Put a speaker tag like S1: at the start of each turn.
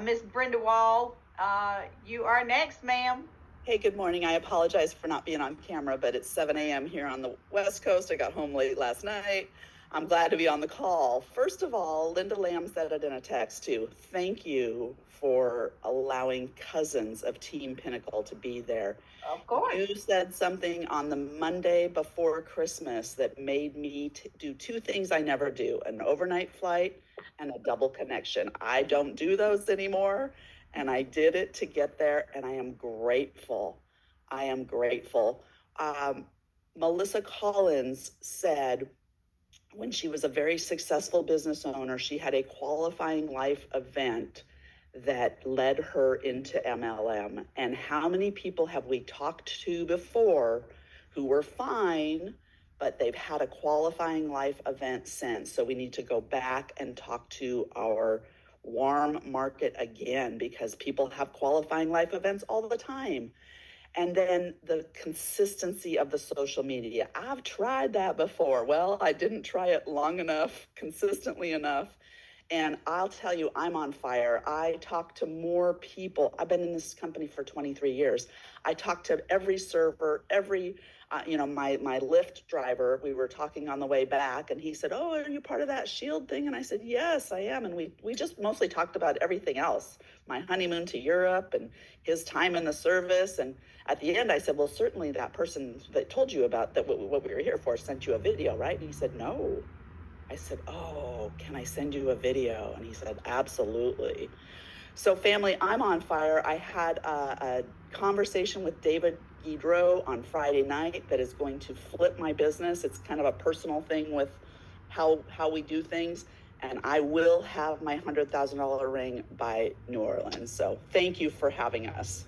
S1: Miss Brenda Wall, you are next, ma'am.
S2: Hey, good morning. I apologize for not being on camera, but it's 7 a.m. here on the West Coast. I got home late last night. I'm glad to be on the call. First of all, Linda Lamb said it in a text too. Thank you for allowing cousins of Team Pinnacle to be there.
S1: Of course.
S2: You said something on the Monday before Christmas that made me do two things I never do: an overnight flight and a double connection. I don't do those anymore, and I did it to get there, and I am grateful. I am grateful. Melissa Collins said when she was a very successful business owner, she had a qualifying life event that led her into MLM. And how many people have we talked to before who were fine, but they've had a qualifying life event since? So we need to go back and talk to our warm market again, because people have qualifying life events all the time. And then the consistency of the social media. I've tried that before. Well, I didn't try it long enough, consistently enough. And I'll tell you, I'm on fire. I talk to more people. I've been in this company for 23 years. I talk to every server, every, my Lyft driver. We were talking on the way back, and he said, "Oh, are you part of that Shield thing?" And I said, "Yes, I am." And we just mostly talked about everything else, my honeymoon to Europe and his time in the service. And at the end, I said, "Well, certainly that person that told you about that, what we were here for, sent you a video, right?" And he said, "No." I said, "Oh, can I send you a video?" And he said, "Absolutely." So family, I'm on fire. I had a conversation with David Guidreau on Friday night that is going to flip my business. It's kind of a personal thing with how we do things. And I will have my $100,000 ring by New Orleans. So thank you for having us.